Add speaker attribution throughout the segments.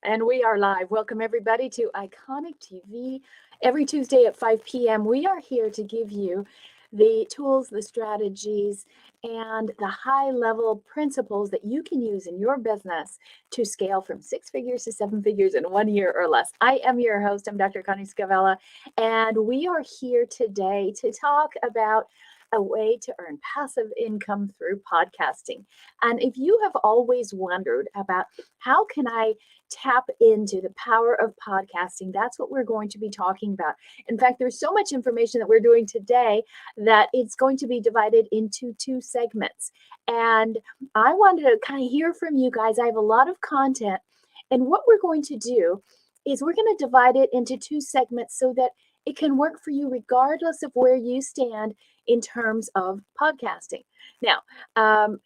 Speaker 1: And we are live. Welcome everybody to Iconic TV. Every Tuesday at 5 p.m. we are here to give you the tools, the strategies, and the high-level principles that you can use in your business to scale from 6 figures to 7 figures in 1 year or less. I am your host. I'm Dr. Connie Scavella, and we are here today to talk about a way to earn passive income through podcasting. And if you have always wondered about how can I tap into the power of podcasting, that's what we're going to be talking about. In fact, there's so much information that we're doing today that it's going to be divided into 2 segments. And I wanted to kind of hear from you guys. I have a lot of content, and what we're going to do is we're going to divide it into 2 segments so that it can work for you regardless of where you stand in terms of podcasting. Now,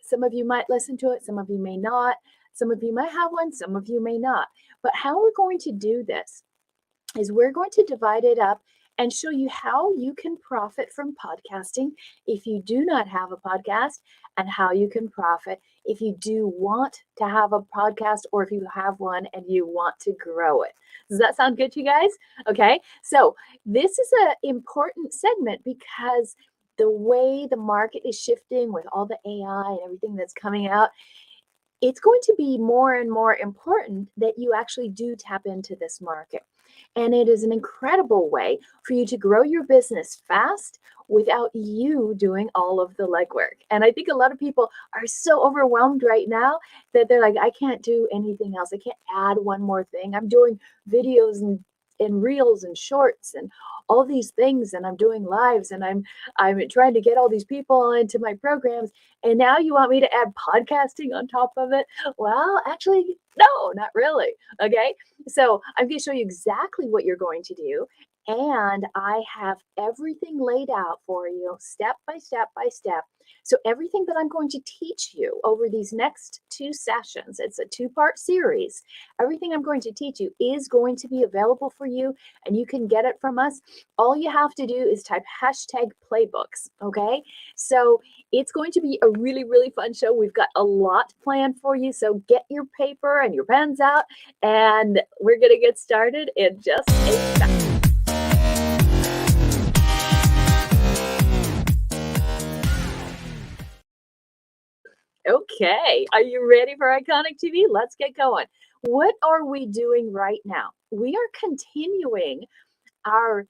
Speaker 1: some of you might listen to it, some of you may not. Some of you might have one, some of you may not. But how we're going to do this is we're going to divide it up and show you how you can profit from podcasting if you do not have a podcast, and how you can profit if you do want to have a podcast, or if you have one and you want to grow it. Does that sound good to you guys? Okay, so this is an important segment because the way the market is shifting with all the AI and everything that's coming out, it's going to be more and more important that you actually do tap into this market. And it is an incredible way for you to grow your business fast without you doing all of the legwork. And I think a lot of people are so overwhelmed right now that they're like, I can't do anything else. I can't add one more thing. I'm doing videos and reels and shorts and all these things, and I'm doing lives, and I'm trying to get all these people into my programs, and now you want me to add podcasting on top of it? Well, actually, no, not really. Okay, so I'm going to show you exactly what you're going to do, and I have everything laid out for you step by step by step. So everything that I'm going to teach you over these next 2 sessions, it's a 2-part series. Everything I'm going to teach you is going to be available for you, and you can get it from us. All you have to do is type #playbooks. Okay, so it's going to be a really, really fun show. We've got a lot planned for you, so get your paper and your pens out, and we're going to get started in just a second. Okay, are you ready for Iconic TV? Let's get going. What are we doing right now? We are continuing our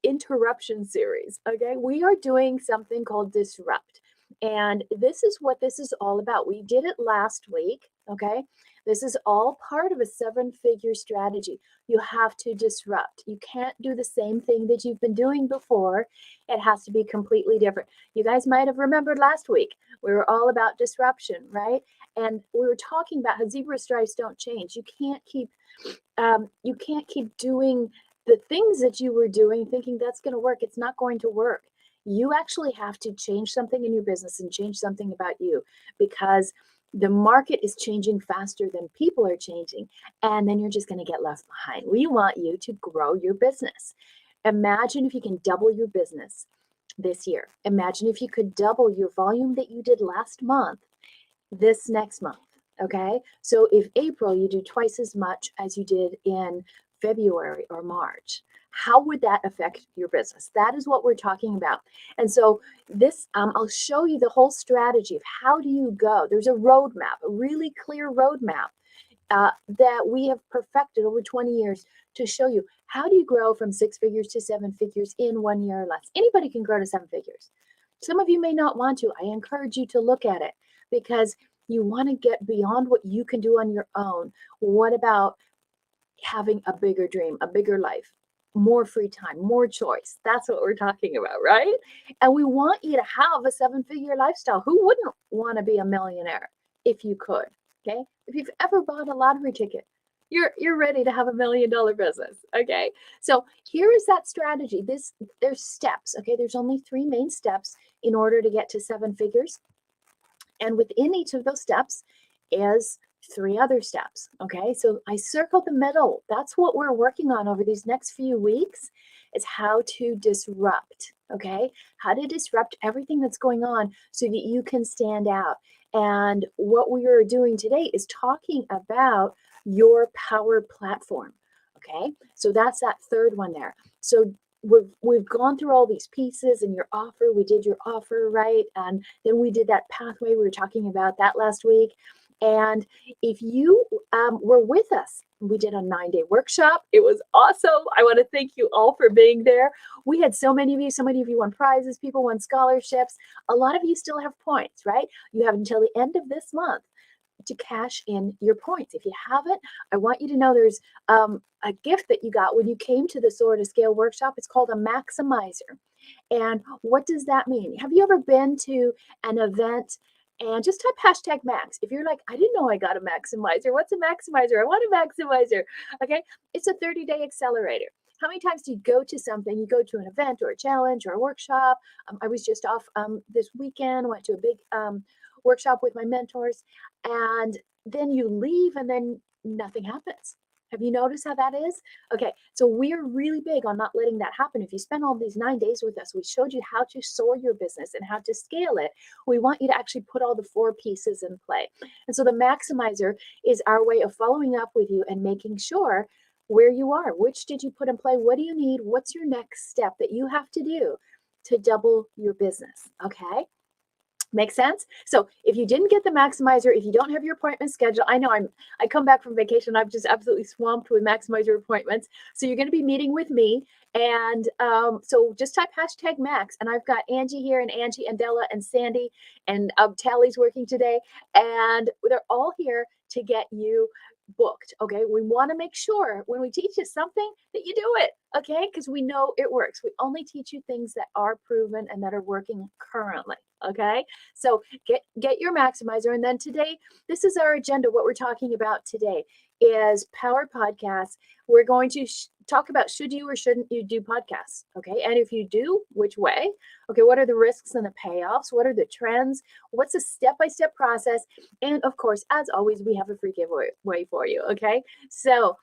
Speaker 1: interruption series. Okay, we are doing something called disrupt, and this is what this is all about. We did it last week. Okay, this is all part of a 7-figure strategy. You have to disrupt. You can't do the same thing that you've been doing before. It has to be completely different. You guys might have remembered last week we were all about disruption, right? And we were talking about how zebra stripes don't change. You can't keep doing the things that you were doing thinking that's going to work. It's not going to work. You actually have to change something in your business and change something about you, because the market is changing faster than people are changing, and then you're just going to get left behind. We want you to grow your business. Imagine if you can double your business this year. Imagine if you could double your volume that you did last month this next month. Okay, so if April you do twice as much as you did in February or March, how would that affect your business? That is what we're talking about. And so this, I'll show you the whole strategy of how do you go. There's a roadmap, a really clear roadmap that we have perfected over 20 years to show you how do you grow from 6 figures to 7 figures in 1 year or less. Anybody can grow to 7 figures. Some of you may not want to. I encourage you to look at it because you want to get beyond what you can do on your own. What about having a bigger dream, a bigger life, more free time, more choice? That's what we're talking about, right? And we want you to have a 7-figure lifestyle. Who wouldn't want to be a millionaire if you could? Okay, if you've ever bought a lottery ticket, you're ready to have $1 million business. Okay, so here is that strategy. There's steps. Okay, there's only 3 main steps in order to get to 7 figures, and within each of those steps is 3 other steps. Okay, so I circled the middle. That's what we're working on over these next few weeks, is how to disrupt. Okay, how to disrupt everything that's going on so that you can stand out. And what we are doing today is talking about your power platform. Okay, so that's that third one there. So we've gone through all these pieces and your offer. We did your offer, right? And then we did that pathway. We were talking about that last week. And if you were with us, we did a 9-day workshop. It was awesome. I want to thank you all for being there. We had so many of you won prizes, people won scholarships. A lot of you still have points, right? You have until the end of this month to cash in your points. If you haven't, I want you to know there's a gift that you got when you came to the Soar to Scale workshop. It's called a maximizer. And what does that mean? Have you ever been to an event and just type hashtag max? If you're like, I didn't know I got a maximizer. What's a maximizer? I want a maximizer. Okay. It's a 30-day accelerator. How many times do you go to something? You go to an event or a challenge or a workshop. I was just off this weekend, went to a big workshop with my mentors, and then you leave and then nothing happens. Have you noticed how that is? Okay, so we're really big on not letting that happen. If you spend all these 9 days with us, we showed you how to soar your business and how to scale it. We want you to actually put all the 4 pieces in play. And so the maximizer is our way of following up with you and making sure where you are. Which did you put in play? What do you need? What's your next step that you have to do to double your business? Okay. Make sense? So if you didn't get the maximizer, if you don't have your appointment scheduled, I know I come back from vacation, I'm just absolutely swamped with maximizer appointments. So you're going to be meeting with me. And so just type hashtag max. And I've got Angie here and Angie and Della and Sandy and Tally's working today. And they're all here to get you booked. Okay. We want to make sure when we teach you something that you do it. Okay. Because we know it works. We only teach you things that are proven and that are working currently. Okay. So get your maximizer. And then today, this is our agenda. What we're talking about today is Power Podcasts. We're going to talk about should you or shouldn't you do podcasts. Okay. And if you do, which way? Okay. What are the risks and the payoffs? What are the trends? What's a step-by-step process? And of course, as always, we have a free giveaway for you. Okay. So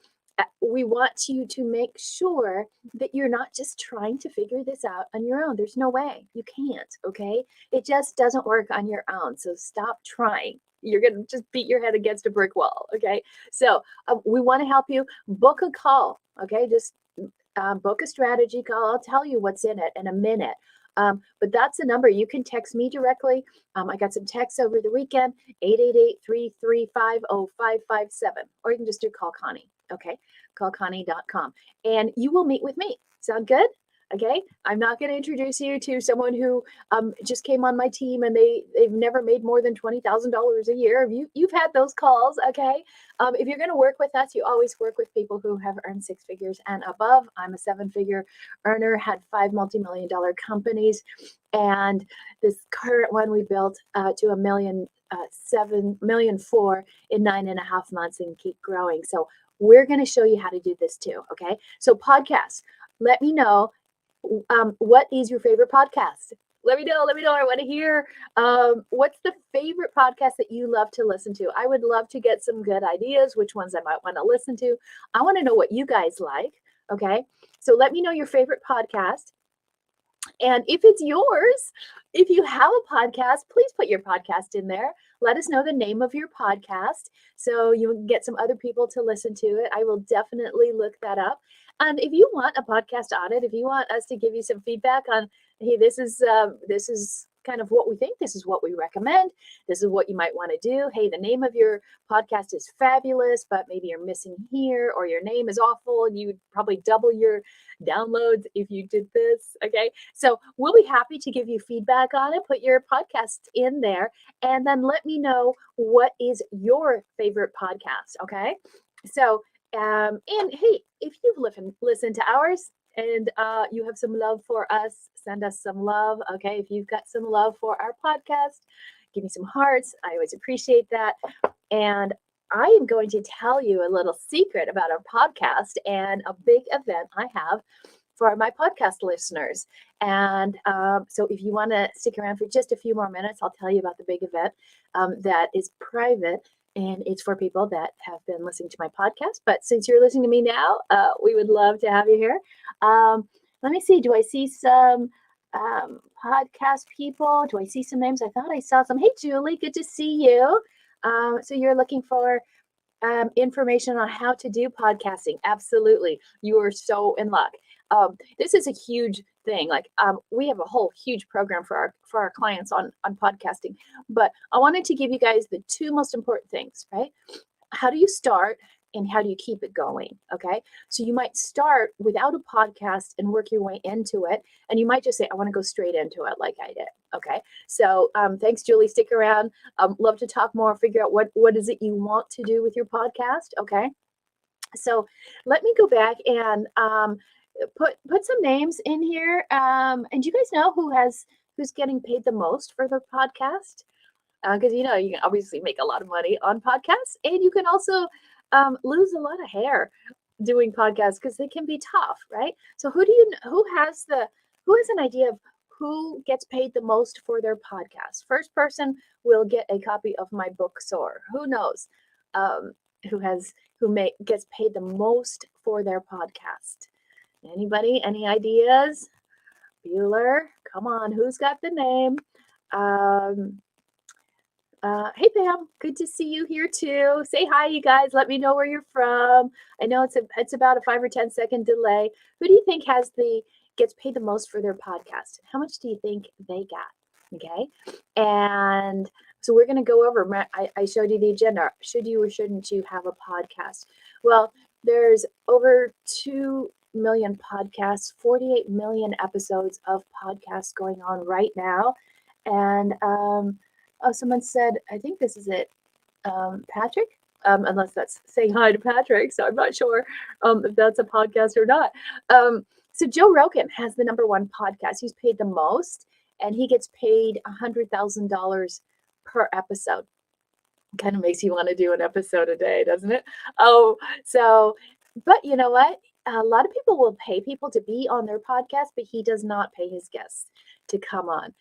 Speaker 1: we want you to make sure that you're not just trying to figure this out on your own. There's no way. You can't, okay? It just doesn't work on your own. So stop trying. You're going to just beat your head against a brick wall, okay? So we want to help you. Book a call, okay? Just book a strategy call. I'll tell you what's in it in a minute. But that's the number. You can text me directly. I got some texts over the weekend, 888-335-0557. Or you can just do call Connie. Okay, callconnie.com. And you will meet with me. Sound good? Okay, I'm not going to introduce you to someone who just came on my team and they've never made more than $20,000 a year. You've had those calls, okay? If you're going to work with us, you always work with people who have earned 6 figures and above. I'm a 7-figure earner, had 5 multi-million-dollar companies, and this current one we built to $1 million, $7 million in 9.5 months and keep growing. So we're going to show you how to do this too. Okay. So podcasts, let me know. What is your favorite podcast? Let me know. I want to hear what's the favorite podcast that you love to listen to. I would love to get some good ideas, which ones I might want to listen to. I want to know what you guys like. Okay. So let me know your favorite podcast. And if it's yours, if you have a podcast, please put your podcast in there. Let us know the name of your podcast so you can get some other people to listen to it. I will definitely look that up. And if you want a podcast audit, if you want us to give you some feedback on, hey, this is kind of what we think, this is what we recommend, this is what you might want to do. Hey, the name of your podcast is fabulous, but maybe you're missing here, or your name is awful and you'd probably double your downloads if you did this. Okay. So we'll be happy to give you feedback on it. Put your podcast in there and then let me know what is your favorite podcast. Okay. So, and hey, if you've listened to ours and you have some love for us, send us some love. Okay. If you've got some love for our podcast, give me some hearts. I always appreciate that. And I am going to tell you a little secret about our podcast and a big event I have for my podcast listeners. And so if you want to stick around for just a few more minutes, I'll tell you about the big event that is private. And it's for people that have been listening to my podcast. But since you're listening to me now, we would love to have you here. Let me see. Do I see some podcast people? Do I see some names? I thought I saw some. Hey, Julie, good to see you. So you're looking for information on how to do podcasting, absolutely, you are so in luck. This is a huge thing. Like we have a whole huge program for our clients on podcasting, but I wanted to give you guys the two most important things, right? How do you start and how do you keep it going? Okay. So you might start without a podcast and work your way into it. And you might just say, I want to go straight into it like I did. Okay. So thanks, Julie. Stick around. Love to talk more, figure out what is it you want to do with your podcast. Okay. So let me go back and put some names in here. And do you guys know who's getting paid the most for their podcast? Because you can obviously make a lot of money on podcasts, and you can also lose a lot of hair doing podcasts because they can be tough, right? So who has an idea of who gets paid the most for their podcast? First person will get a copy of my book Soar. Who knows who gets paid the most for their podcast? Anybody? Any ideas? Bueller, come on, who's got the name? Hey Pam, good to see you here too. Say hi, you guys. Let me know where you're from. I know it's about a 5 or 10 second delay. Who do you think gets paid the most for their podcast? How much do you think they got? Okay, and so we're going to go over. I showed you the agenda. Should you or shouldn't you have a podcast? Well, there's over 2 million podcasts, 48 million episodes of podcasts going on right now, and oh, someone said, I think this is it, Patrick, unless that's saying hi to Patrick. So I'm not sure if that's a podcast or not. So Joe Rogan has the #1 podcast. He's paid the most, and he gets paid $100,000 per episode. Kind of makes you want to do an episode a day, doesn't it? Oh, so, but you know what? A lot of people will pay people to be on their podcast, but he does not pay his guests to come on.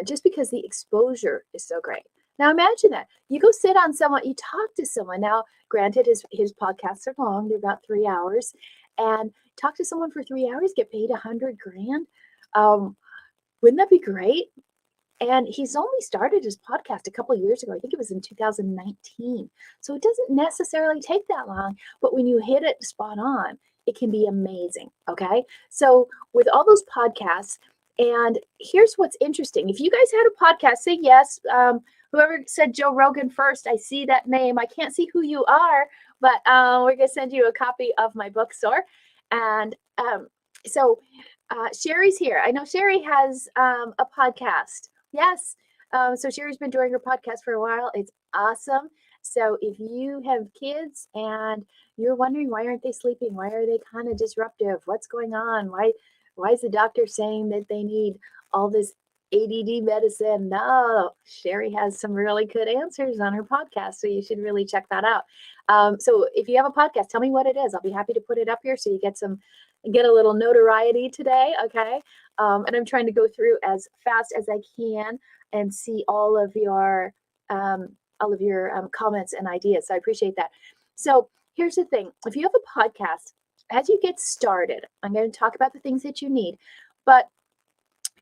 Speaker 1: Just because the exposure is so great. Now imagine that you go sit on someone, you talk to someone. Now, granted, his podcasts are long; they're about 3 hours, and talk to someone for 3 hours, get paid $100,000. Wouldn't that be great? And he's only started his podcast a couple of years ago. I think it was in 2019. So it doesn't necessarily take that long, but when you hit it spot on, it can be amazing. Okay. So with all those podcasts, and here's what's interesting. If you guys had a podcast, say yes. Whoever said Joe Rogan first, I see that name. I can't see who you are, but we're going to send you a copy of my book, Soar. And so Sherry's here. I know Sherry has a podcast. Yes. So Sherry's been doing her podcast for a while. It's awesome. So if you have kids and you're wondering why aren't they sleeping? Why are they kind of disruptive? What's going on? Why is the doctor saying that they need all this ADD medicine? No, Sherry has some really good answers on her podcast. So you should really check that out. So if you have a podcast, tell me what it is. I'll be happy to put it up here so you get a little notoriety today. Okay. And I'm trying to go through as fast as I can and see all of your comments and ideas. So I appreciate that. So here's the thing. If you have a podcast, as you get started, I'm going to talk about the things that you need, but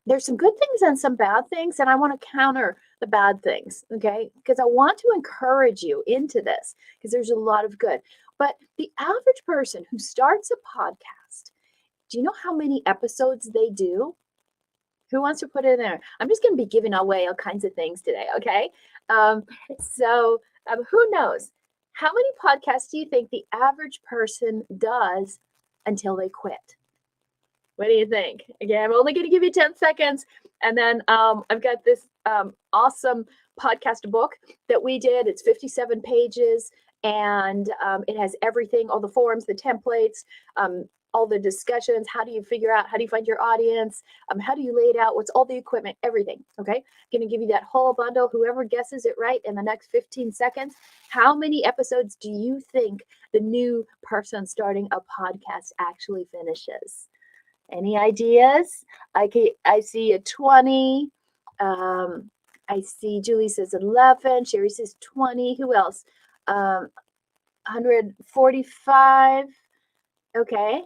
Speaker 1: there's some good things and some bad things, and I want to counter the bad things, okay? Because I want to encourage you into this because there's a lot of good. But the average person who starts a podcast, do you know how many episodes they do? Who wants to put it in there? I'm just going to be giving away all kinds of things today, okay? So who knows? How many podcasts do you think the average person does until they quit? What do you think? Again, I'm only going to give you 10 seconds. And then I've got this awesome podcast book that we did. It's 57 pages, and it has everything, all the forums, the templates, all the discussions. How do you find your audience? How do you lay it out? What's all the equipment? Everything. Okay. Going to give you that whole bundle. Whoever guesses it right in the next 15 seconds. How many episodes do you think the new person starting a podcast actually finishes? Any ideas? I see a 20. I see Julie says 11. Sherry says 20. Who else? 145. Okay.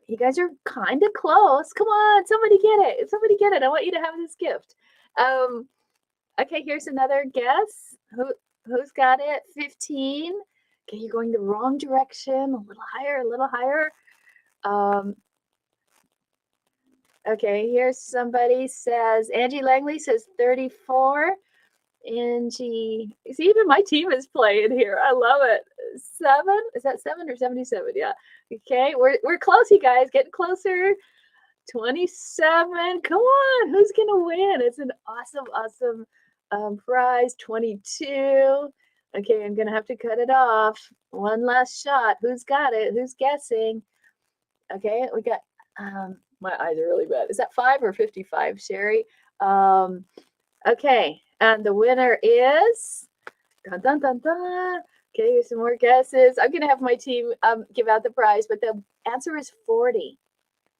Speaker 1: You guys are kind of close. Come on, somebody get it. Somebody get it. I want you to have this gift. Okay, here's another guess. Who's got it? 15. Okay, you're going the wrong direction. A little higher, a little higher. Um, okay, here's somebody says, Angie Langley says 34. Angie, see, even my team is playing here. I love it. 7? Is that 7 or 77? Yeah. Okay, we're close, you guys. Getting closer. 27. Come on, who's gonna win? It's an awesome prize. 22. Okay, I'm gonna have to cut it off. One last shot. Who's got it? Who's guessing? Okay, we got. My eyes are really bad. Is that 5 or 55, Sherry? Okay, and the winner is. Dun dun dun dun. Okay, here's some more guesses. I'm gonna have my team give out the prize, but the answer is 40.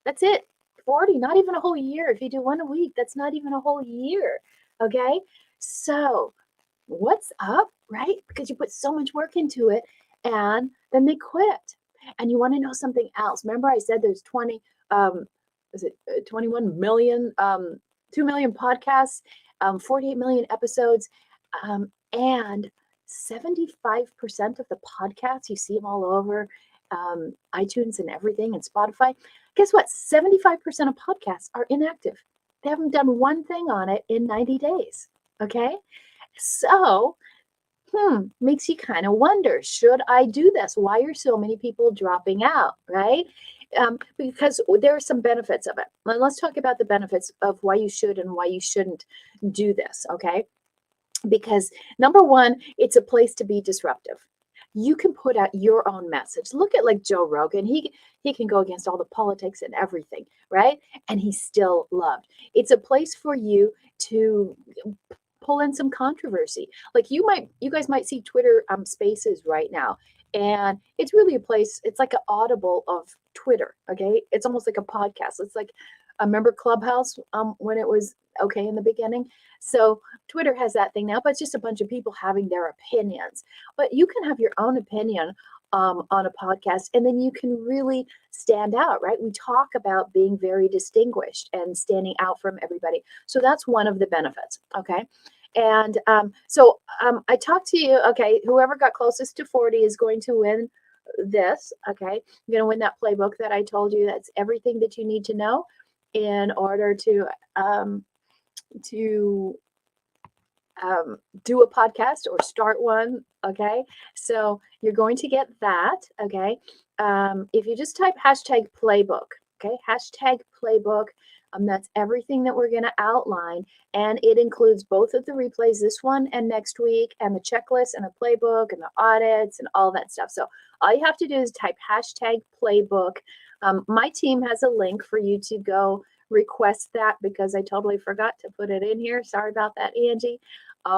Speaker 1: That's it. 40, not even a whole year. If you do one a week, that's not even a whole year. Okay, so what's up, right? Because you put so much work into it and then they quit. And you want to know something else. Remember, I said there's 20, is it 21 million, 2 million podcasts, 48 million episodes, and 75% of the podcasts, you see them all over iTunes and everything and Spotify. Guess what? 75% of podcasts are inactive. They haven't done one thing on it in 90 days. Okay. So, makes you kind of wonder, should I do this? Why are so many people dropping out, right? Because there are some benefits of it. Let's talk about the benefits of why you should and why you shouldn't do this, okay? Because number one, it's a place to be disruptive. You can put out your own message. Look at like Joe Rogan. He can go against all the politics and everything, right? And he's still loved. It's a place for you to pull in some controversy. Like you guys might see Twitter spaces right now. And it's really a place, it's like an audible of Twitter. Okay. It's almost like a podcast. It's like I remember Clubhouse when it was okay in the beginning. So Twitter has that thing now, but it's just a bunch of people having their opinions. But you can have your own opinion on a podcast, and then you can really stand out, right? We talk about being very distinguished and standing out from everybody. So that's one of the benefits, okay? And I talked to you, okay, whoever got closest to 40 is going to win this, okay? You're going to win that playbook that I told you. That's everything that you need to know in order to to do a podcast or start one. Okay, so you're going to get that. Okay, if you just type hashtag playbook, okay, hashtag playbook. That's everything that we're going to outline, and it includes both of the replays, this one and next week, and the checklist and the playbook and the audits and all that stuff. So all you have to do is type hashtag playbook. My team has a link for you to go request that because I totally forgot to put it in here. Sorry about that, Angie.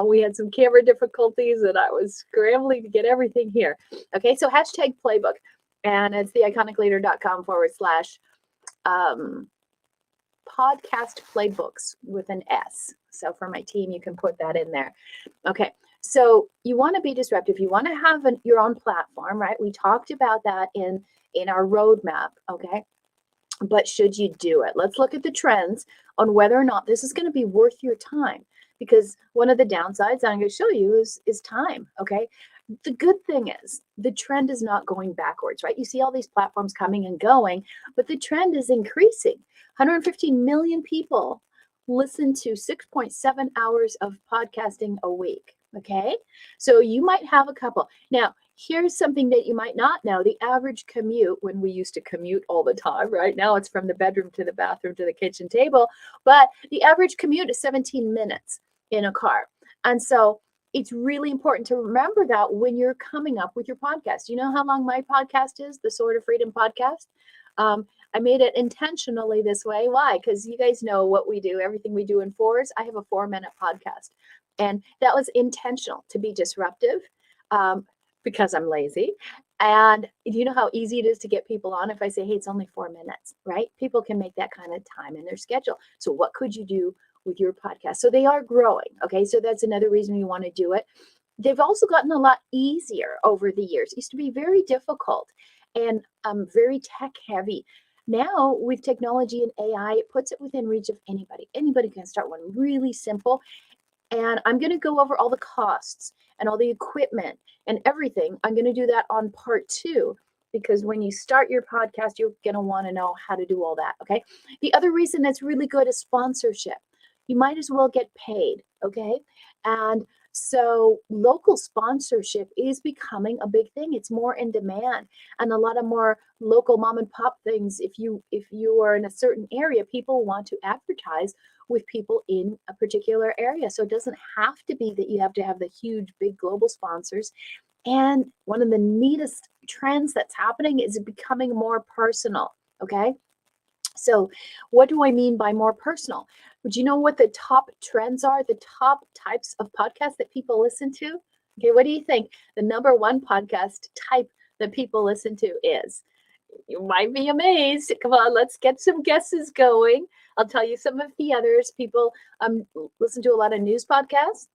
Speaker 1: We had some camera difficulties and I was scrambling to get everything here. Okay, so hashtag playbook, and it's theiconicleader.com/podcast playbooks with an S. So for my team, you can put that in there. Okay, so you want to be disruptive. You want to have your own platform, right? We talked about that in our roadmap. Okay, but should you do it? Let's look at the trends on whether or not this is going to be worth your time. Because one of the downsides I'm going to show you is time. Okay. The good thing is the trend is not going backwards, right? You see all these platforms coming and going, but the trend is increasing. 115 million people listen to 6.7 hours of podcasting a week. Okay. So you might have a couple. Now, here's something that you might not know. The average commute, when we used to commute all the time, right? Now it's from the bedroom to the bathroom to the kitchen table, but the average commute is 17 minutes in a car. And so it's really important to remember that when you're coming up with your podcast. You know how long my podcast is, the Sword of Freedom podcast? I made it intentionally this way. Why? Because you guys know what we do, everything we do in fours. I have a 4-minute podcast. And that was intentional to be disruptive. Because I'm lazy. And you know how easy it is to get people on if I say, hey, it's only 4 minutes, right? People can make that kind of time in their schedule. So what could you do with your podcast? So they are growing. Okay. So that's another reason you want to do it. They've also gotten a lot easier over the years. It used to be very difficult and very tech heavy. Now with technology and AI, it puts it within reach of anybody. Anybody can start one really simple. And I'm going to go over all the costs and all the equipment and everything. I'm going to do that on part 2, because when you start your podcast, you're going to want to know how to do all that. Okay. The other reason that's really good is sponsorship. You might as well get paid. Okay. And so local sponsorship is becoming a big thing. It's more in demand, and a lot of more local mom and pop things. If you are in a certain area, people want to advertise with people in a particular area. So it doesn't have to be that you have to have the huge big global sponsors. And one of the neatest trends that's happening is becoming more personal. Okay. So, what do I mean by more personal? Would you know what the top trends are, the top types of podcasts that people listen to? Okay, what do you think the number one podcast type that people listen to is? You might be amazed. Come on, let's get some guesses going. I'll tell you some of the others. People listen to a lot of news podcasts.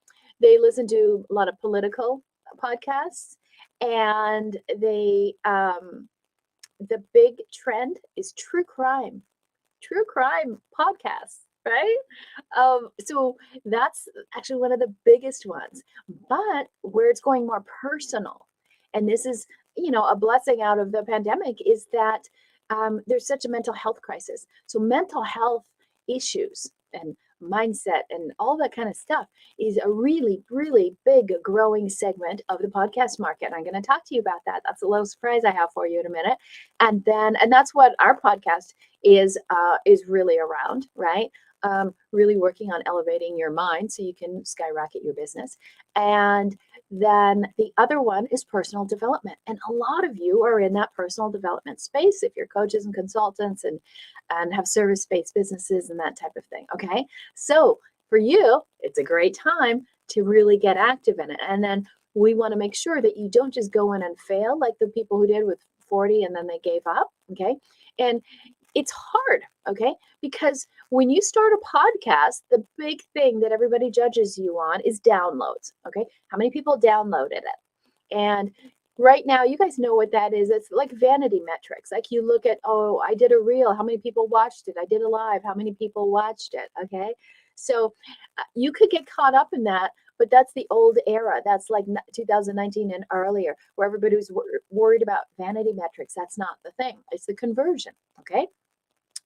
Speaker 1: They listen to a lot of political podcasts, and the big trend is true crime podcasts, right? So that's actually one of the biggest ones. But where it's going more personal, and this is, a blessing out of the pandemic, is that there's such a mental health crisis. So mental health issues and mindset and all that kind of stuff is a really, really big growing segment of the podcast market. And I'm going to talk to you about that. That's a little surprise I have for you in a minute. And that's what our podcast is really around, right? Really working on elevating your mind so you can skyrocket your business. And then the other one is personal development. And a lot of you are in that personal development space if you're coaches and consultants and have service-based businesses and that type of thing. Okay. So for you, it's a great time to really get active in it. And then we want to make sure that you don't just go in and fail like the people who did with 40 and then they gave up. Okay. And it's hard, okay? Because when you start a podcast, the big thing that everybody judges you on is downloads, okay? How many people downloaded it? And right now, you guys know what that is. It's like vanity metrics. Like you look at, oh, I did a reel. How many people watched it? I did a live. How many people watched it? Okay. So you could get caught up in that, but that's the old era. That's like 2019 and earlier, where everybody was worried about vanity metrics. That's not the thing. It's the conversion. Okay.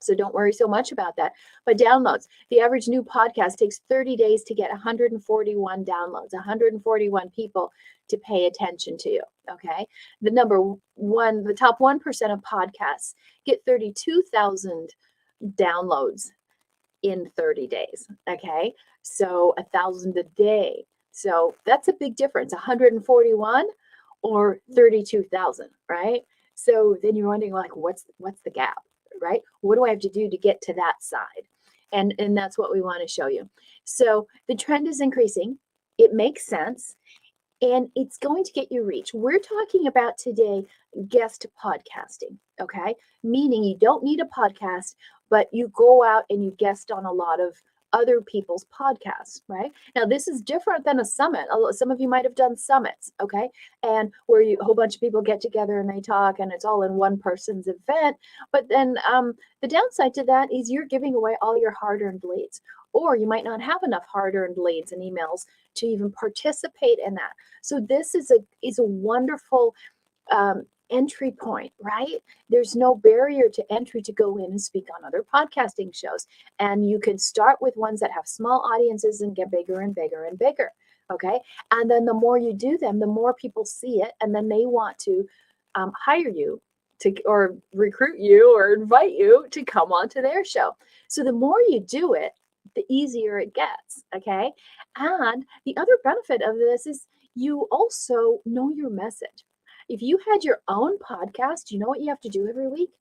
Speaker 1: So don't worry so much about that. But downloads, the average new podcast takes 30 days to get 141 downloads, 141 people to pay attention to you. Okay. The top 1% of podcasts get 32,000 downloads in 30 days. Okay. So 1,000 a day. So that's a big difference, 141 or 32,000, right? So then you're wondering, like, what's the gap? Right? What do I have to do to get to that side? And that's what we want to show you. So the trend is increasing. It makes sense. And it's going to get you reach. We're talking about today guest podcasting, okay? Meaning you don't need a podcast, but you go out and you guest on a lot of other people's podcasts, right? Now, this is different than a summit. Some of you might have done summits, okay? And where a whole bunch of people get together and they talk and it's all in one person's event. But then the downside to that is you're giving away all your hard-earned leads, or you might not have enough hard-earned leads and emails to even participate in that. So this is a wonderful entry point, right? There's no barrier to entry to go in and speak on other podcasting shows. And you can start with ones that have small audiences and get bigger and bigger and bigger. Okay. And then the more you do them, the more people see it. And then they want to hire you or recruit you or invite you to come onto their show. So the more you do it, the easier it gets. Okay. And the other benefit of this is you also know your message. If you had your own podcast, you know what you have to do every week?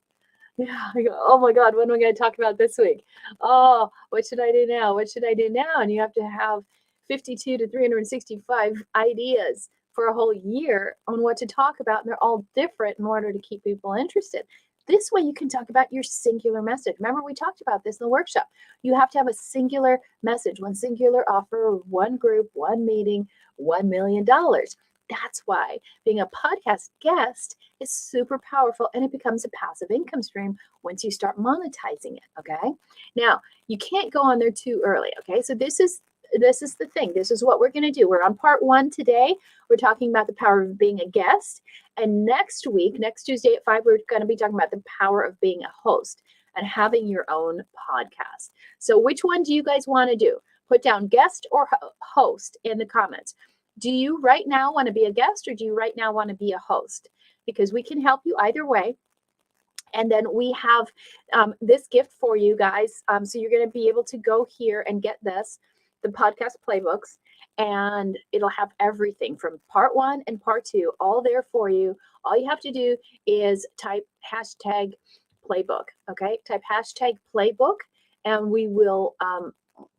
Speaker 1: Yeah, I go, oh my God, what am I going to talk about this week? Oh, what should I do now? What should I do now? And you have to have 52 to 365 ideas for a whole year on what to talk about. And they're all different in order to keep people interested. This way you can talk about your singular message. Remember, we talked about this in the workshop. You have to have a singular message, one singular offer, one group, one meeting, $1 million. That's why being a podcast guest is super powerful, and it becomes a passive income stream once you start monetizing it. Okay. Now, you can't go on there too early. Okay. So this is this is the thing. This is what we're going to do. We're on part 1 today. We're talking about the power of being a guest. And next week, next Tuesday at 5, we're going to be talking about the power of being a host and having your own podcast. So which one do you guys want to do? Put down guest or host in the comments. Do you right now want to be a guest, or do you right now want to be a host? Because we can help you either way. And then we have this gift for you guys. So you're going to be able to go here and get this, the podcast playbooks, and it'll have everything from part 1 and part 2 all there for you. All you have to do is type hashtag playbook. Okay, type hashtag playbook, and we will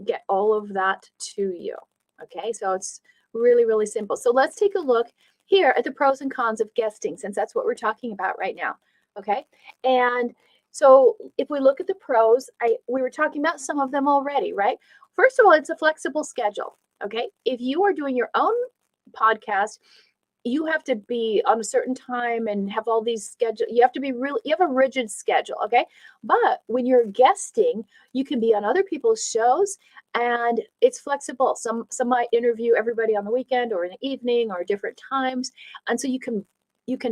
Speaker 1: get all of that to you. Okay, so it's really, really simple. So let's take a look here at the pros and cons of guesting, since that's what we're talking about right now. Okay, and so if we look at the pros, we were talking about some of them already, right? First of all, it's a flexible schedule. Okay, if you are doing your own podcast, you have to be on a certain time and have all these schedule. You have to be you have a rigid schedule. Okay, but when you're guesting, you can be on other people's shows, and it's flexible. Some might interview everybody on the weekend or in the evening or different times, and so you can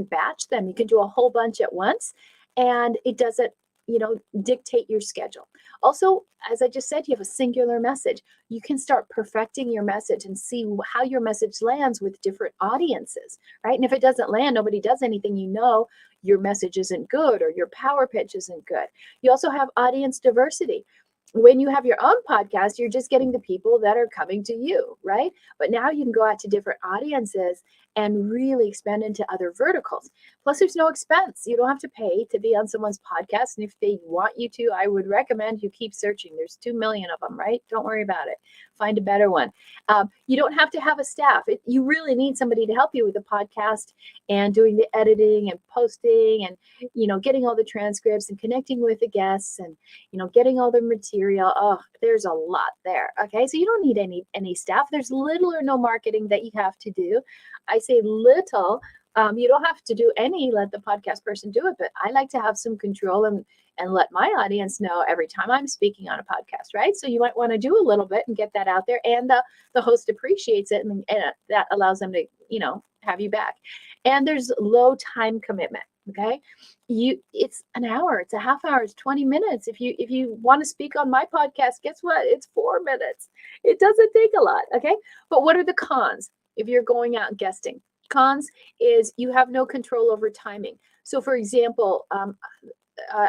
Speaker 1: batch them. You can do a whole bunch at once, and it doesn't dictate your schedule. Also, as I just said, you have a singular message. You can start perfecting your message and see how your message lands with different audiences, right? And if it doesn't land, nobody does anything, your message isn't good or your power pitch isn't good. You also have audience diversity. When you have your own podcast, you're just getting the people that are coming to you, right? But now you can go out to different audiences and really expand into other verticals. Plus, there's no expense. You don't have to pay to be on someone's podcast. And if they want you to, I would recommend you keep searching. There's 2 million of them, right? Don't worry about it. Find a better one. You don't have to have a staff. You really need somebody to help you with the podcast and doing the editing and posting and, getting all the transcripts and connecting with the guests and, getting all the material. Oh, there's a lot there. Okay. So you don't need any staff. There's little or no marketing that you have to do. I say little. You don't have to do any, let the podcast person do it, but I like to have some control and let my audience know every time I'm speaking on a podcast, right? So you might want to do a little bit and get that out there, and the host appreciates it, and that allows them to, have you back. And there's low time commitment, okay? It's an hour, it's a half hour, it's 20 minutes. If you want to speak on my podcast, guess what? It's 4 minutes. It doesn't take a lot, okay? But what are the cons if you're going out and guesting? Cons is you have no control over timing. So for example,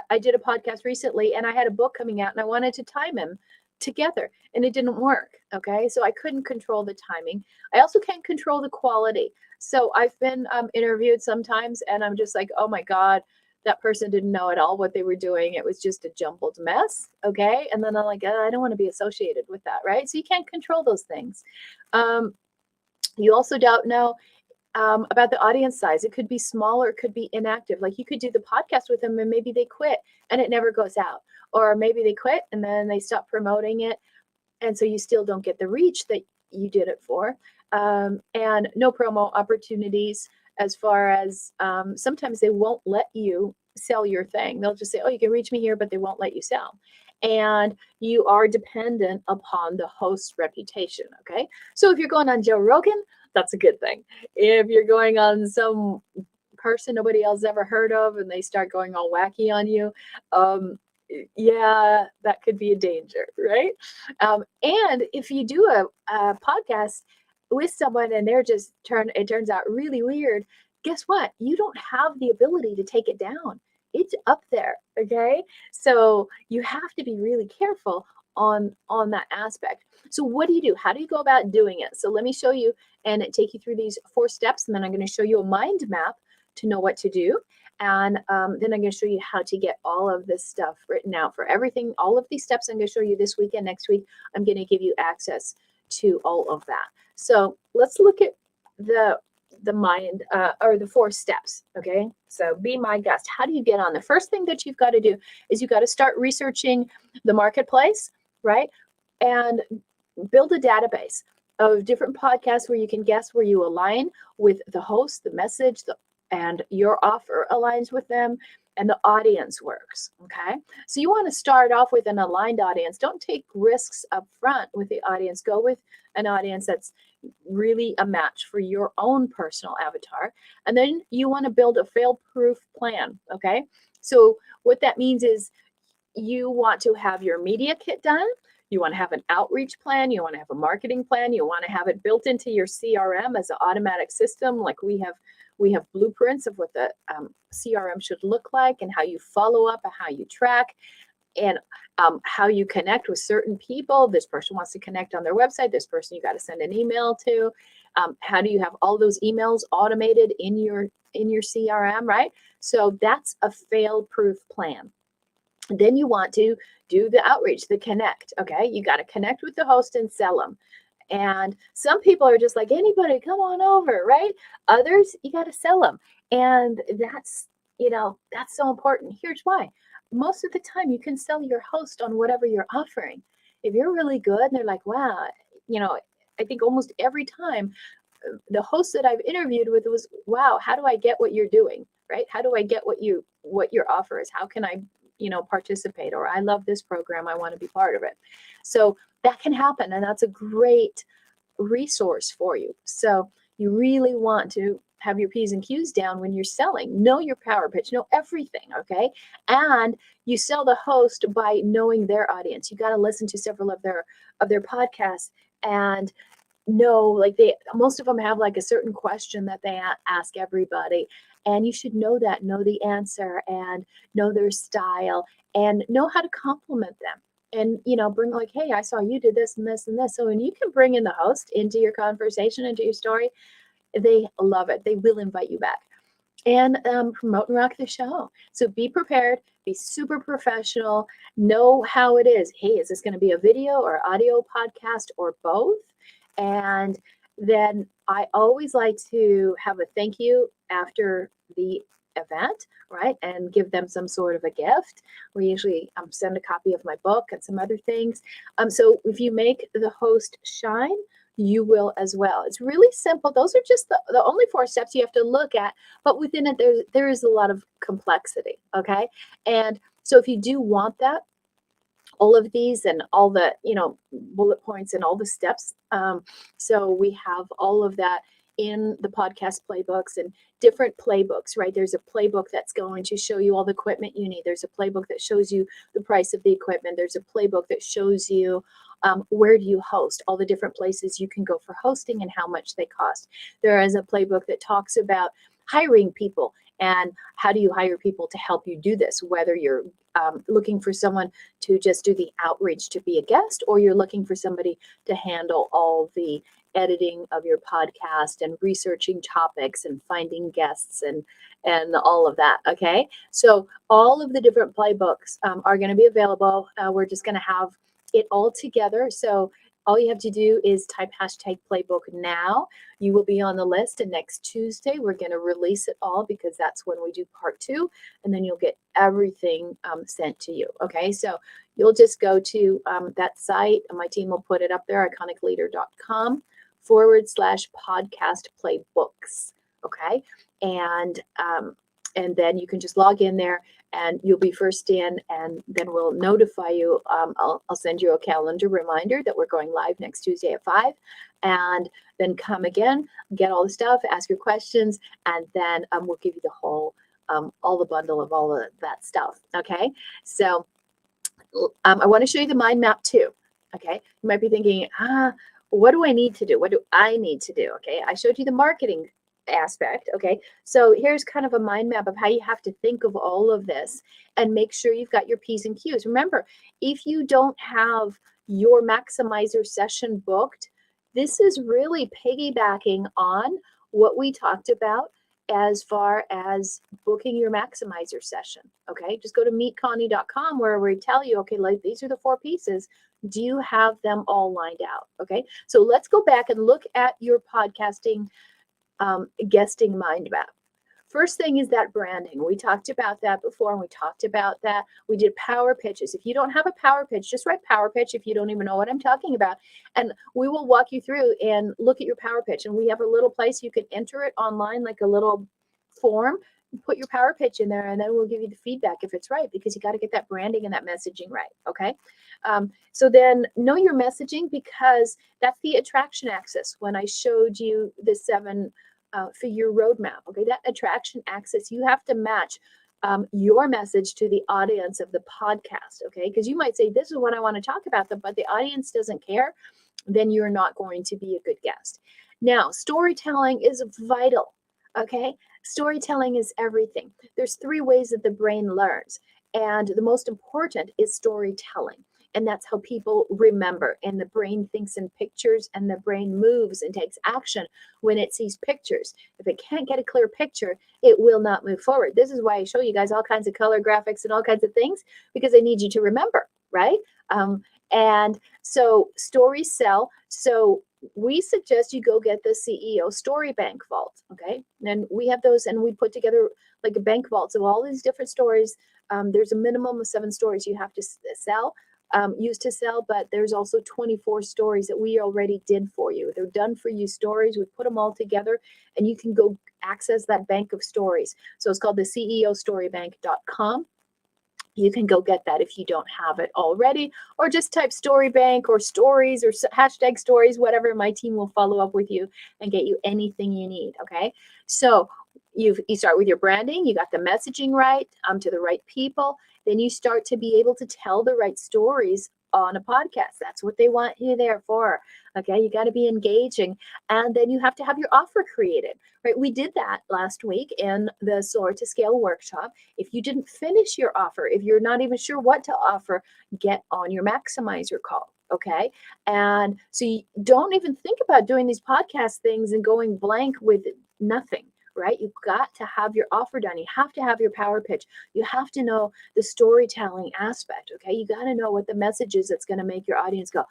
Speaker 1: I did a podcast recently and I had a book coming out and I wanted to time them together and it didn't work. Okay. So I couldn't control the timing. I also can't control the quality. So I've been interviewed sometimes and I'm just like, oh my God, that person didn't know at all what they were doing. It was just a jumbled mess. Okay. And then I'm like, I don't want to be associated with that. Right. So you can't control those things. You also don't know about the audience size. It could be small or it could be inactive. Like you could do the podcast with them and maybe they quit and it never goes out. Or maybe they quit and then they stop promoting it. And so you still don't get the reach that you did it for. And no promo opportunities, as far as sometimes they won't let you sell your thing. They'll just say, oh, you can reach me here, but they won't let you sell. And you are dependent upon the host's reputation. Okay. So if you're going on Joe Rogan, that's a good thing. If you're going on some person nobody else ever heard of and they start going all wacky on you, yeah, that could be a danger, right? And if you do a podcast with someone and it turns out really weird, guess what? You don't have the ability to take it down. It's up there, okay? So you have to be really careful on that aspect. So what do you do? How do you go about doing it? So let me show you and take you through these 4 steps, and then I'm going to show you a mind map to know what to do. And then I'm going to show you how to get all of this stuff written out for everything. All of these steps I'm going to show you this week and next week. I'm going to give you access to all of that. So let's look at the mind or the 4 steps. Okay. So be my guest. How do you get on? The first thing that you've got to do is you've got to start researching the marketplace, right? And build a database of different podcasts where you can guess where you align with the host, the message, and your offer aligns with them. and the audience works. Okay. So you want to start off with an aligned audience. Don't take risks up front with the audience. Go with an audience that's really a match for your own personal avatar. And then you want to build a fail-proof plan. Okay. So what that means is you want to have your media kit done. You want to have an outreach plan. You want to have a marketing plan. You want to have it built into your CRM as an automatic system. Like we have blueprints of what the CRM should look like and how you follow up and how you track and how you connect with certain people. This person wants to connect on their website. This person you got to send an email to. How do you have all those emails automated in your CRM, right? So that's a fail-proof plan. Then you want to do the outreach, the connect. Okay, you got to connect with the host and sell them. And some people are just like, anybody, come on over, right? Others, you got to sell them. And that's so important. Here's why. Most of the time, you can sell your host on whatever you're offering. If you're really good and they're like, wow, I think almost every time the host that I've interviewed with was, wow, how do I get what you're doing, right? How do I get what your offer is? How can I participate? Or I love this program, I want to be part of it. So that can happen, and that's a great resource for you. So you really want to have your P's and Q's down when you're selling. Know your power pitch, know everything, okay? And you sell the host by knowing their audience. You got to listen to several of their podcasts and know, like, most of them have like a certain question that they ask everybody, and you should know the answer and know their style and know how to compliment them. And bring, like, hey, I saw you did this and this and this. So when you can bring in the host into your conversation, into your story, they love it. They will invite you back. And promote and rock the show. So be prepared, be super professional, know how it is. Hey, is this going to be a video or audio podcast or both? And then I always like to have a thank you after the event, right? And give them some sort of a gift. We usually send a copy of my book and some other things. So if you make the host shine, you will as well. It's really simple. Those are just the only 4 steps you have to look at, but within it, there is a lot of complexity, okay? And so if you do want that, all of these and all the bullet points and all the steps, so we have all of that in the podcast playbooks and different playbooks, right? There's a playbook that's going to show you all the equipment you need. There's a playbook that shows you the price of the equipment. There's a playbook that shows you where do you host, all the different places you can go for hosting and how much they cost. There is a playbook that talks about hiring people and how do you hire people to help you do this, whether you're looking for someone to just do the outreach to be a guest, or you're looking for somebody to handle all the editing of your podcast and researching topics and finding guests and all of that. Okay, so all of the different playbooks are going to be available. We're just going to have it all together. So all you have to do is type #playbook now. You will be on the list, and next Tuesday we're going to release it all, because that's when we do part 2, and then you'll get everything sent to you. Okay, so you'll just go to that site, and my team will put it up there, iconicleader.com/podcast playbooks. Okay, and then you can just log in there and you'll be first in, and then we'll notify you. I'll send you a calendar reminder that we're going live next Tuesday at 5, and then come again, get all the stuff, ask your questions, and then we'll give you the whole, all the bundle of all of that stuff. Okay, so I want to show you the mind map too. Okay, you might be thinking, what do I need to do? What do I need to do? Okay, I showed you the marketing aspect. Okay, so here's kind of a mind map of how you have to think of all of this and make sure you've got your P's and Q's. Remember, if you don't have your maximizer session booked, this is really piggybacking on what we talked about as far as booking your maximizer session. Okay, just go to meetconnie.com where we tell you, okay, like, these are the 4 pieces. Do you have them all lined out? Okay, so let's go back and look at your podcasting guesting mind map. First thing is that branding. We talked about that before, and we talked about that. We did power pitches. If you don't have a power pitch, just write power pitch if you don't even know what I'm talking about. And we will walk you through and look at your power pitch. And we have a little place you can enter it online, like a little form. put your power pitch in there, and then we'll give you the feedback if it's right, because you got to get that branding and that messaging right. Okay. So then know your messaging, because that's the attraction axis. When I showed you the 7-figure roadmap, okay, that attraction axis, you have to match your message to the audience of the podcast. Okay. Because you might say, this is what I want to talk about, but the audience doesn't care. Then you're not going to be a good guest. Now, storytelling is vital. Okay. Storytelling is everything. There's 3 ways that the brain learns, and the most important is storytelling. And that's how people remember. And the brain thinks in pictures, and the brain moves and takes action when it sees pictures. If it can't get a clear picture, it will not move forward. This is why I show you guys all kinds of color graphics and all kinds of things, because I need you to remember, right? And so stories sell. So we suggest you go get the CEO Story Bank Vault. Okay. And we have those, and we put together like a bank vault. So all these different stories, there's a minimum of 7 stories you have to sell, use to sell, but there's also 24 stories that we already did for you. They're done for you stories. We put them all together, and you can go access that bank of stories. So it's called the ceostorybank.com. You can go get that if you don't have it already, or just type story bank or stories or hashtag stories, whatever. My team will follow up with you and get you anything you need. Okay. So you start with your branding. You got the messaging right, to the right people. Then you start to be able to tell the right stories on a podcast. That's what they want you there for. Okay. You got to be engaging, and then you have to have your offer created, right? We did that last week in the Soar to Scale workshop. If you didn't finish your offer, if you're not even sure what to offer, get on your maximizer call. Okay. And so you don't even think about doing these podcast things and going blank with nothing, right? You've got to have your offer done. You have to have your power pitch. You have to know the storytelling aspect. Okay. You got to know what the message is that's going to make your audience go,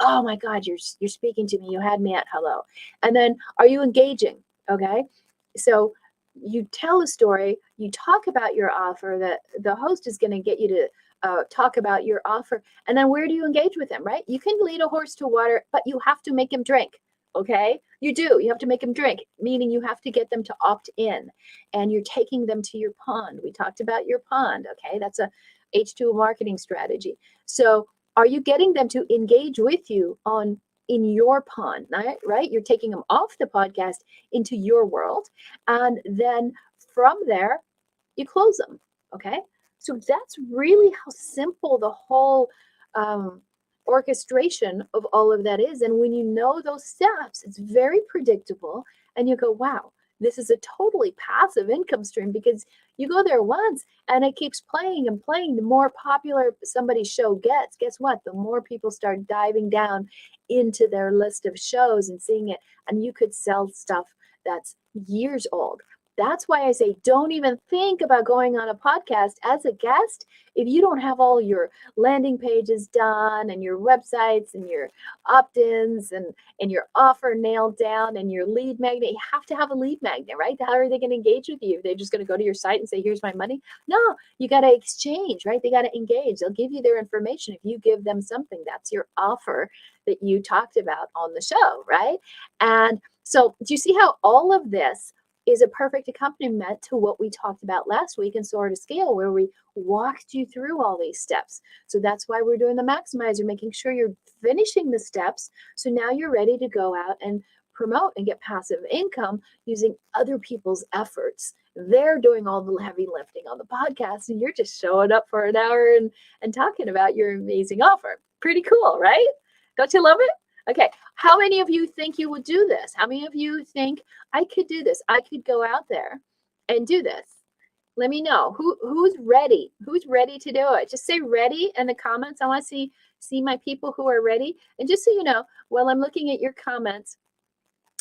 Speaker 1: oh my God, you're speaking to me. You had me at hello. And then, are you engaging? Okay. So you tell a story, you talk about your offer, that the host is going to get you to talk about your offer. And then where do you engage with them, right? You can lead a horse to water, but you have to make him drink. Okay. You have to make them drink, meaning you have to get them to opt in, and you're taking them to your pond. We talked about your pond. Okay. That's a H2O marketing strategy. So are you getting them to engage with you in your pond, right? You're taking them off the podcast into your world. And then from there, you close them. Okay. So that's really how simple the whole orchestration of all of that is. And when you know those steps, it's very predictable. And you go, wow, this is a totally passive income stream, because you go there once and it keeps playing and playing. The more popular somebody's show gets, guess what? The more people start diving down into their list of shows and seeing it. And you could sell stuff that's years old. That's why I say, don't even think about going on a podcast as a guest if you don't have all your landing pages done, and your websites, and your opt-ins, and your offer nailed down, and your lead magnet. You have to have a lead magnet, right? How are they going to engage with you? They're just going to go to your site and say, here's my money? No, you got to exchange, right? They got to engage. They'll give you their information. If you give them something, that's your offer that you talked about on the show, right? And so do you see how all of this is a perfect accompaniment to what we talked about last week in Soar to Scale, where we walked you through all these steps? So that's why we're doing the maximizer, making sure you're finishing the steps. So now you're ready to go out and promote and get passive income using other people's efforts. They're doing all the heavy lifting on the podcast, and you're just showing up for an hour and talking about your amazing offer. Pretty cool, right? Don't you love it? Okay, how many of you think you would do this? How many of you think, I could do this? I could go out there and do this. Let me know. Who's ready? Who's ready to do it? Just say ready in the comments. I want to see my people who are ready. And just so you know, while I'm looking at your comments,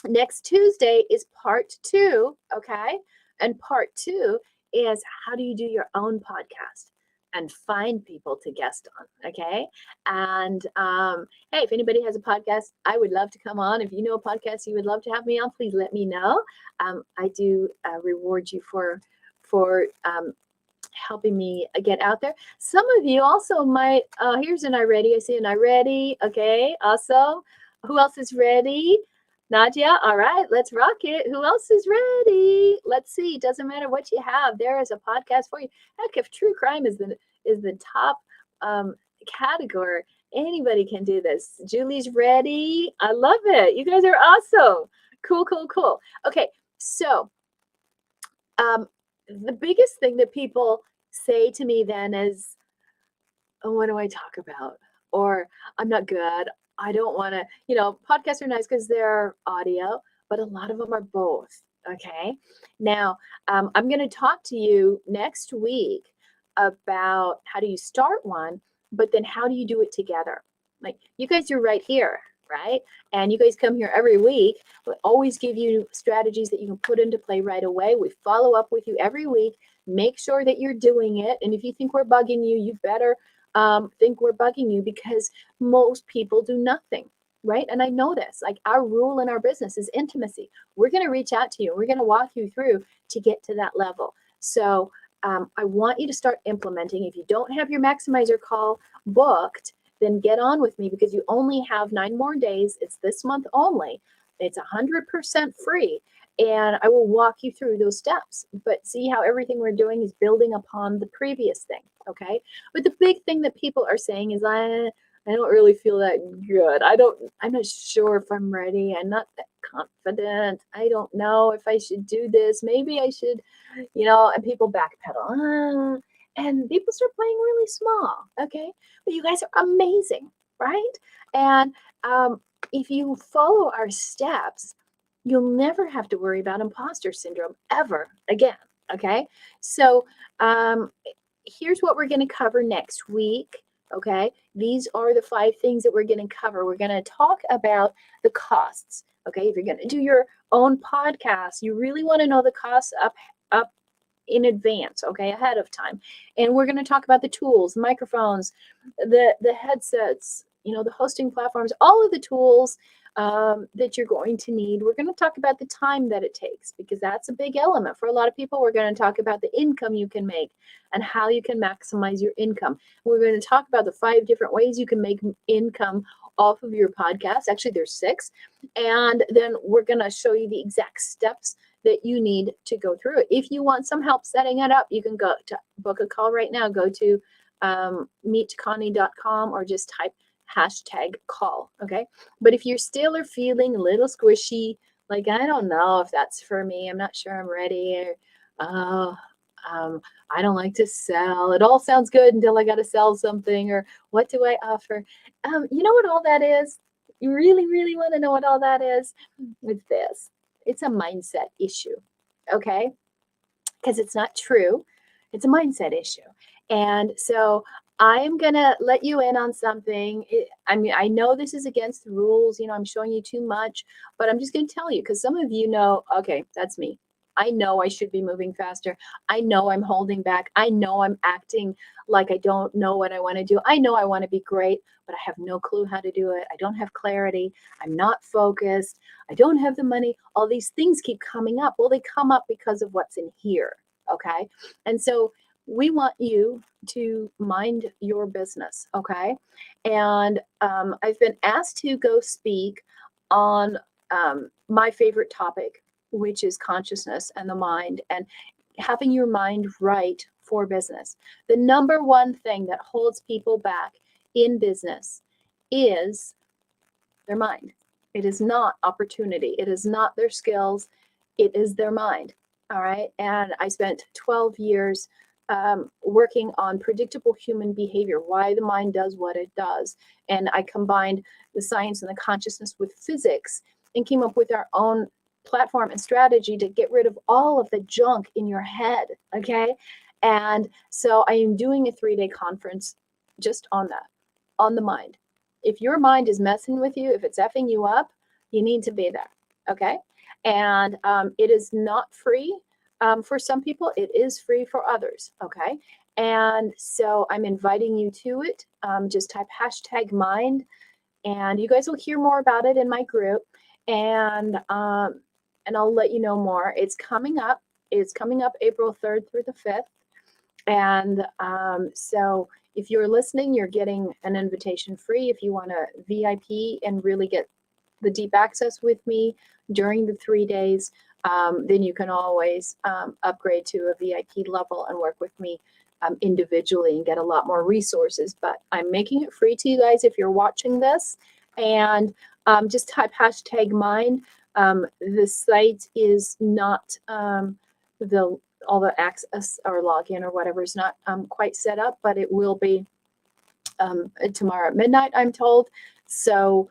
Speaker 1: next Tuesday is part 2, okay? And part 2 is, how do you do your own podcast and find people to guest on, okay? And hey, if anybody has a podcast, I would love to come on. If you know a podcast you would love to have me on, please let me know. I do reward you for helping me get out there. Some of you also might, here's an I ready. I see an I ready. Okay, awesome. Who else is ready? Nadia, all right, let's rock it. Who else is ready? Let's see. Doesn't matter what you have. There is a podcast for you. Heck, if true crime is the top um, category, anybody can do this. Julie's ready. I love it. You guys are awesome. Cool, cool, cool. Okay, so the biggest thing that people say to me then is, oh, what do I talk about? Or I'm not good. I don't want to, podcasts are nice because they're audio, but a lot of them are both. Okay. Now, I'm going to talk to you next week about how do you start one, but then how do you do it together? Like you guys are right here, right? And you guys come here every week. We always give you strategies that you can put into play right away. We follow up with you every week. Make sure that you're doing it. And if you think we're bugging you, you better think we're bugging you because most people do nothing, right? And I know this, like our rule in our business is intimacy. We're going to reach out to you. We're going to walk you through to get to that level. So I want you to start implementing. If you don't have your maximizer call booked, then get on with me because you only have 9 more days. It's this month only. It's 100% free. And I will walk you through those steps. But see how everything we're doing is building upon the previous thing. Okay. But the big thing that people are saying is I don't really feel that good. I'm not sure if I'm ready. I'm not that confident. I don't know if I should do this. Maybe I should, and people backpedal. And people start playing really small. Okay. But you guys are amazing, right? And if you follow our steps, you'll never have to worry about imposter syndrome ever again. Okay. So here's what we're going to cover next week. Okay. These are the 5 things that we're going to cover. We're going to talk about the costs. Okay. If you're going to do your own podcast, you really want to know the costs up in advance, okay, ahead of time. And we're going to talk about the tools, microphones, the headsets, the hosting platforms, all of the tools that you're going to need. We're going to talk about the time that it takes because that's a big element for a lot of people. We're going to talk about the income you can make and how you can maximize your income. We're going to talk about the 5 different ways you can make income off of your podcast. Actually, there's 6. And then we're going to show you the exact steps that you need to go through it. If you want some help setting it up, you can go to book a call right now. Go to meetconnie.com or just type #call. Okay. But if you're still are feeling a little squishy, like, I don't know if that's for me, I'm not sure I'm ready, or, I don't like to sell. It all sounds good until I got to sell something, or what do I offer? You know what all that is? You really, really want to know what all that is? It's this. It's a mindset issue, okay? Because it's not true. It's a mindset issue. And so I'm going to let you in on something. I know this is against the rules. I'm showing you too much, but I'm just going to tell you because some of you know, okay, that's me. I know I should be moving faster. I know I'm holding back. I know I'm acting like I don't know what I want to do. I know I want to be great, but I have no clue how to do it. I don't have clarity. I'm not focused. I don't have the money. All these things keep coming up. Well, they come up because of what's in here. Okay. And so we want you to mind your business. Okay. And I've been asked to go speak on my favorite topic, which is consciousness and the mind and having your mind right for business. The number one thing that holds people back in business is their mind. It is not opportunity. It is not their skills. It is their mind. All right. And I spent 12 years working on predictable human behavior, why the mind does what it does. And I combined the science and the consciousness with physics and came up with our own platform and strategy to get rid of all of the junk in your head. Okay. And so I am doing a 3-day conference just on that, on the mind. If your mind is messing with you, if it's effing you up, you need to be there. Okay. And it is not free for some people. It is free for others. Okay. And so I'm inviting you to it. Just type #mind and you guys will hear more about it in my group. And I'll let you know more. It's coming up. It's coming up April 3rd through the 5th. And so if you're listening, you're getting an invitation free. If you want to VIP and really get the deep access with me during the 3 days, then you can always upgrade to a VIP level and work with me individually and get a lot more resources. But I'm making it free to you guys if you're watching this. And just type hashtag mine. The site is not all the access or login or whatever is not quite set up, but it will be tomorrow at midnight, I'm told. So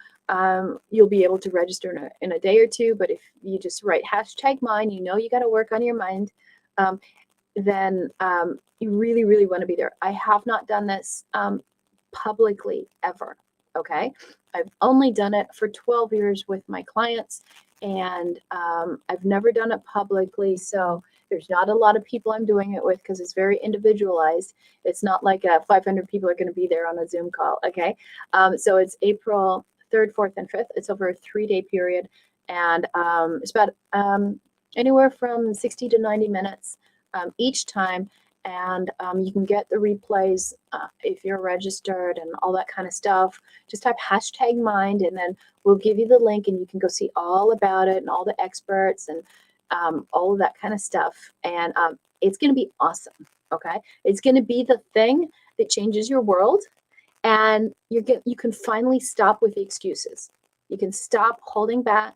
Speaker 1: you'll be able to register in a day or two. But if you just write hashtag mine, you know you got to work on your mind. Then you really, really want to be there. I have not done this publicly ever. Okay. I've only done it for 12 years with my clients, and I've never done it publicly. So there's not a lot of people I'm doing it with because it's very individualized. It's not like 500 people are going to be there on a Zoom call. Okay. So it's April 3rd, 4th, and 5th. It's over a 3-day period. And it's about anywhere from 60 to 90 minutes each time. And you can get the replays if you're registered and all that kind of stuff. Just type hashtag mind, and then we'll give you the link, and you can go see all about it and all the experts and all of that kind of stuff. And it's going to be awesome. Okay. It's going to be the thing that changes your world. And you can finally stop with the excuses. You can stop holding back.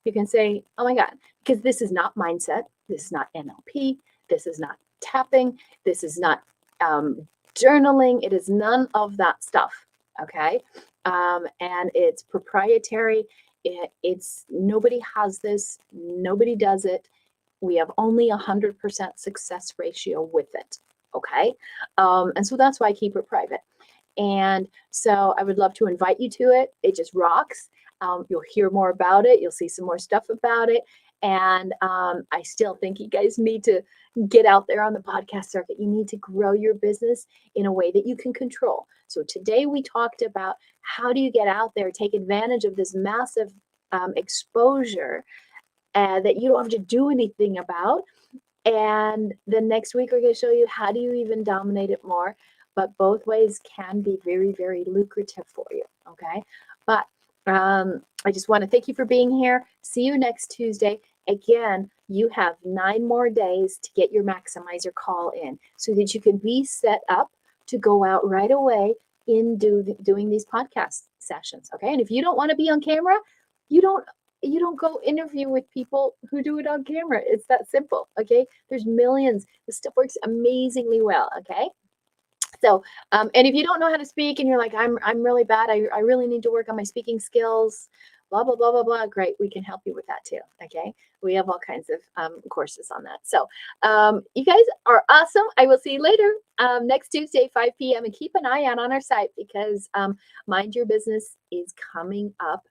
Speaker 1: You can say, oh my God, because this is not mindset. This is not NLP. This is not tapping. This is not journaling. It is none of that stuff. Okay. And it's proprietary. It's nobody has this. Nobody does it. We have only 100% success ratio with it. Okay. And so that's why I keep it private. And so I would love to invite you to it. It just rocks. You'll hear more about it. You'll see some more stuff about it. And I still think you guys need to get out there on the podcast circuit. You need to grow your business in a way that you can control. So today we talked about how do you get out there, take advantage of this massive exposure that you don't have to do anything about. And the next week we're going to show you how do you even dominate it more. But both ways can be very, very lucrative for you. Okay. But I just want to thank you for being here. See you next Tuesday. Again, you have 9 more days to get your maximizer call in so that you can be set up to go out right away in doing these podcast sessions. Okay. And if you don't want to be on camera, you don't go interview with people who do it on camera. It's that simple. Okay. There's millions. This stuff works amazingly well. Okay. So, and if you don't know how to speak and you're like, I'm really bad, I really need to work on my speaking skills, blah, blah, blah, blah, blah. Great. We can help you with that too. Okay. We have all kinds of courses on that. So you guys are awesome. I will see you later next Tuesday, 5 p.m. and keep an eye out on our site because Mind Your Business is coming up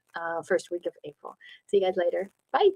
Speaker 1: first week of April. See you guys later. Bye.